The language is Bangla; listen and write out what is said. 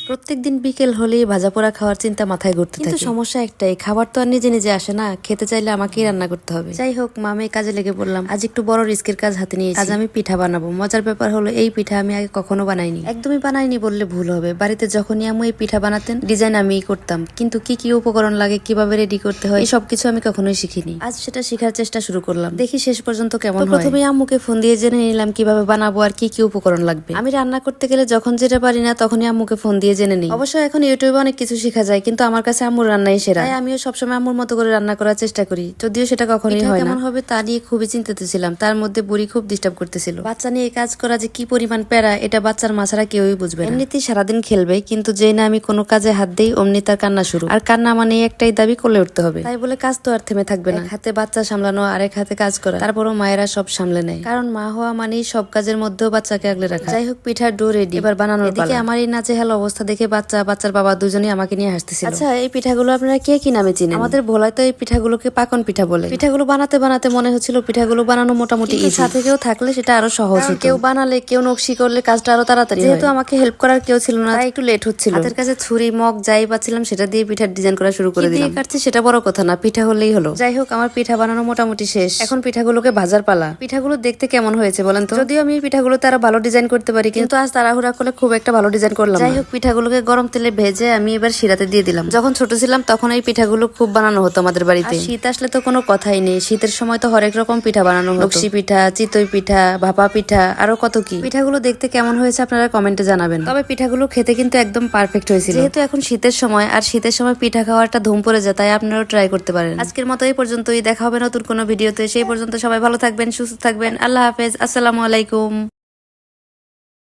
প্রত্যেকদিন বিকেল হলেই ভাজা পোড়া খাওয়ার চিন্তা মাথায় ঘুরতে থাকে, কিন্তু সমস্যা একটাই, খাবার তো আর নিজে নিজে আসে না, খেতে চাইলে আমাকেই রান্না করতে হবে। যাই হোক, মামে কাজে লেগে পড়লাম। আজ একটু বড় রিস্কের কাজ হাতে নিয়েছি। আজ আমি পিঠা বানাবো। মজার ব্যাপার হলো এই পিঠা আমি আগে কখনো বানাইনি, একদমই বানাইনি বললে ভুল হবে। বাড়িতে যখনই আম্মু এই পিঠা বানাতেন ডিজাইন আমিই করতাম, কিন্তু কি কি উপকরণ লাগে, কিভাবে রেডি করতে হয়, এই সবকিছু আমি কখনোই শিখিনি। আজ সেটা শেখার চেষ্টা শুরু করলাম, দেখি শেষ পর্যন্ত কেমন হয়। প্রথমে আম্মুকে ফোন দিয়ে জেনে নিলাম কিভাবে বানাবো আর কি কি উপকরণ লাগবে। আমি রান্না করতে গেলে যখন যেটা পারি না তখনই আম্মুকে ফোন দিয়ে জেনে নিই। অবশ্য এখন ইউটিউবে অনেক কিছু শেখা যায়, কিন্তু আমার কাছে আম্মুর রান্নাই সেরা। তাই আমিও সবসময় আম্মুর মতো করে রান্না করার চেষ্টা করি, যদিও সেটা কখনোই হয় না। কেমন হবে তা নিয়ে খুবই চিন্তিত ছিলাম। তার মধ্যে বুড়ি খুব ডিস্টার্ব করতেছিল। বাচ্চা নিয়ে কাজ করা যে কি পরিমাণ প্যারা, এটা বাচ্চার মা ছাড়া কেউই বুঝবে না। এমনিতেই সারাদিন খেলবে, কিন্তু যেই না আমি কোনো কাজে হাত দেই অমনি তার কান্না শুরু। আর কান্না মানে একটাই দাবি, কোলে উঠতে হবে। তাই বলে কাজ তো আর থেমে থাকবে না। এক হাতে বাচ্চা সামলানো, আরেক হাতে কাজ করা, তারপরও মায়েরা সব সামলে নেয়, কারণ মা হওয়া মানেই সব কাজের মধ্যেও বাচ্চাকে আগলে রাখা। যাই হোক, পিঠার ডো রেডি, এবার বানানোর পালা। এদিকে আমার এই নাজেহাল অবস্থা দেখে বাচ্চার বাবা দুজনেই আমাকে নিয়ে হাসতেছিল। আচ্ছা, এই পিঠাগুলো আপনারা কে কি নামে চিনেন? আমাদের ভোলায় তো এই পিঠাগুলোকে পাকন পিঠা বলে। পিঠাগুলো বানাতে বানাতে মনে হচ্ছিল পিঠাগুলো বানানো মোটামুটি ইজি। সাথে কেউ থাকলে সেটা আরো সহজ হতো। কেউ বানালে, কেউ নকশি করলে কাজটা আরো তাড়াতাড়ি। যেহেতু আমাকে হেল্প করার কেউ ছিল না, তাই একটু লেট হচ্ছিল। হাতের কাছে ছুরি, মগ যাই পাচ্ছিলাম সেটা দিয়ে পিঠার ডিজাইন করা শুরু করে দিলাম। কাটছি সেটা বড় কথা না, পিঠা হলেই হলো। যাই হোক, আমার পিঠা বানানো মোটামুটি শেষ। এখন পিঠাগুলোকে ভাজার পালা। পিঠাগুলো দেখতে কেমন হয়েছে বলেন তো? যদিও আমি পিঠাগুলোতে আরো ভালো ডিজাইন করতে পারি, কিন্তু আজ তাড়াহুড়া করে খুব একটা ভালো ডিজাইন করলাম। যাই হোক, পিঠাগুলোকে গরম তেলে ভেজে আমি এবার শিরাতে দিয়ে দিলাম। যখন ছোট ছিলাম তখন এই পিঠাগুলো খুব বানানো হতো আমাদের বাড়িতে। শীত আসলে তো কোনো কথাই নেই, শীতের সময় তো হরেক রকম পিঠা বানানো হতো। নকশি পিঠা, চিতই পিঠা, ভাপা পিঠা, আরো কত কি। পিঠাগুলো দেখতে কেমন হয়েছে আপনারা কমেন্টে জানাবেন। তবে পিঠাগুলো খেতে কিন্তু একদম পারফেক্ট হয়েছিল। যেহেতু এখন শীতের সময়, আর শীতের সময় পিঠা খাওয়ার একটা ধুম পড়ে যায়, তাই আপনারাও ট্রাই করতে পারেন। আজকের মতো এই পর্যন্তই, দেখা হবে নতুন কোনো ভিডিওতে। সেই পর্যন্ত সবাই ভালো থাকবেন, সুস্থ থাকবেন। আল্লাহ হাফেজ, আসসালামু আলাইকুম।